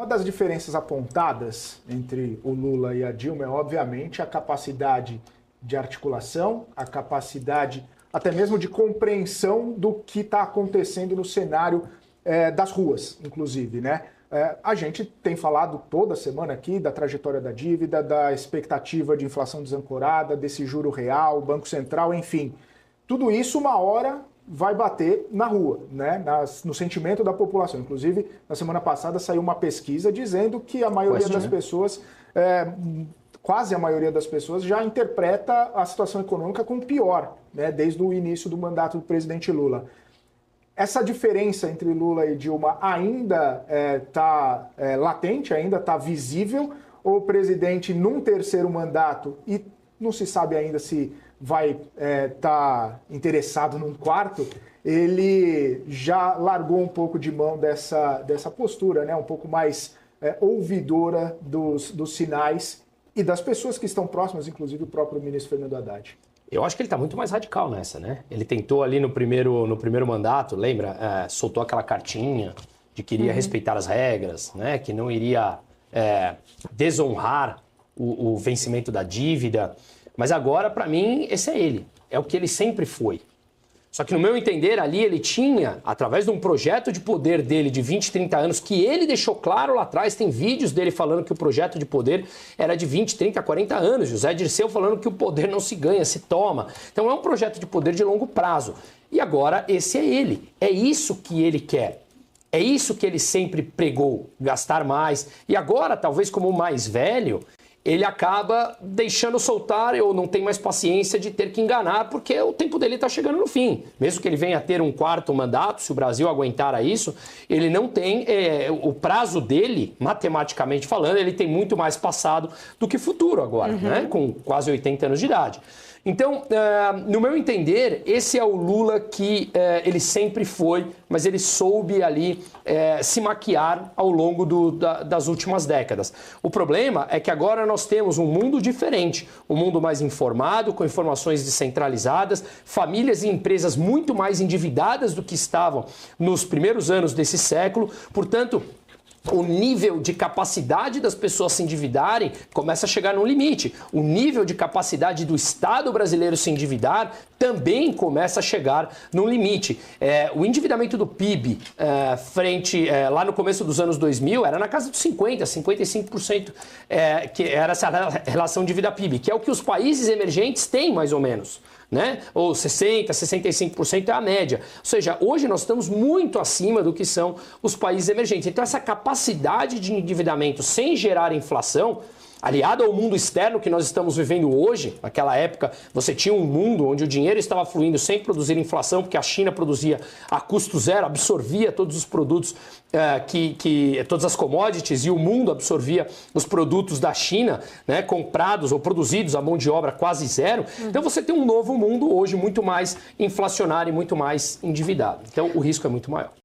Uma das diferenças apontadas entre o Lula e a Dilma é, obviamente, a capacidade de articulação, a capacidade até mesmo de compreensão do que está acontecendo no cenário das ruas, inclusive, né? A gente tem falado toda semana aqui da trajetória da dívida, da expectativa de inflação desancorada, desse juro real, Banco Central, enfim. Tudo isso, uma hora, vai bater na rua, né? No sentimento da população. Inclusive, na semana passada saiu uma pesquisa dizendo que a maioria das pessoas, quase a maioria das pessoas, já interpreta a situação econômica como pior, né? Desde o início do mandato do presidente Lula. Essa diferença entre Lula e Dilma ainda está latente, ainda está visível, ou o presidente, num terceiro mandato, e não se sabe ainda se vai estar interessado num quarto, ele já largou um pouco de mão dessa postura, né? Um pouco mais ouvidora dos sinais e das pessoas que estão próximas, inclusive o próprio ministro Fernando Haddad. Eu acho que ele está muito mais radical nessa, né? Ele tentou ali no primeiro mandato, lembra? Soltou aquela cartinha de que iria respeitar as regras, né? Que não iria desonrar o vencimento da dívida. Mas agora, para mim, esse é ele. É o que ele sempre foi. Só que, no meu entender, ali ele tinha, através de um projeto de poder dele de 20, 30 anos, que ele deixou claro lá atrás, tem vídeos dele falando que o projeto de poder era de 20, 30, 40 anos. José Dirceu falando que o poder não se ganha, se toma. Então é um projeto de poder de longo prazo. E agora esse é ele. É isso que ele quer. É isso que ele sempre pregou, gastar mais. E agora, talvez como mais velho, ele acaba deixando soltar ou não tem mais paciência de ter que enganar, porque o tempo dele está chegando no fim. Mesmo que ele venha a ter um quarto mandato, se o Brasil aguentar a isso, ele não tem o prazo dele, matematicamente falando, ele tem muito mais passado do que futuro agora, né? Com quase 80 anos de idade. Então, no meu entender, esse é o Lula que ele sempre foi, mas ele soube ali se maquiar ao longo das últimas décadas. O problema é que agora nós temos um mundo diferente, um mundo mais informado, com informações descentralizadas, famílias e empresas muito mais endividadas do que estavam nos primeiros anos desse século. Portanto, o nível de capacidade das pessoas se endividarem começa a chegar num limite. O nível de capacidade do Estado brasileiro se endividar também começa a chegar num limite. O endividamento do PIB lá no começo dos anos 2000 era na casa dos 50%, 55%, que era essa relação dívida-PIB, que é o que os países emergentes têm mais ou menos, né? Ou 60%, 65% é a média. Ou seja, hoje nós estamos muito acima do que são os países emergentes. Então essa capacidade de endividamento sem gerar inflação, aliado ao mundo externo que nós estamos vivendo hoje, naquela época você tinha um mundo onde o dinheiro estava fluindo sem produzir inflação, porque a China produzia a custo zero, absorvia todos os produtos, todas as commodities, e o mundo absorvia os produtos da China, né, comprados ou produzidos à mão de obra quase zero. Então você tem um novo mundo hoje muito mais inflacionário e muito mais endividado. Então o risco é muito maior.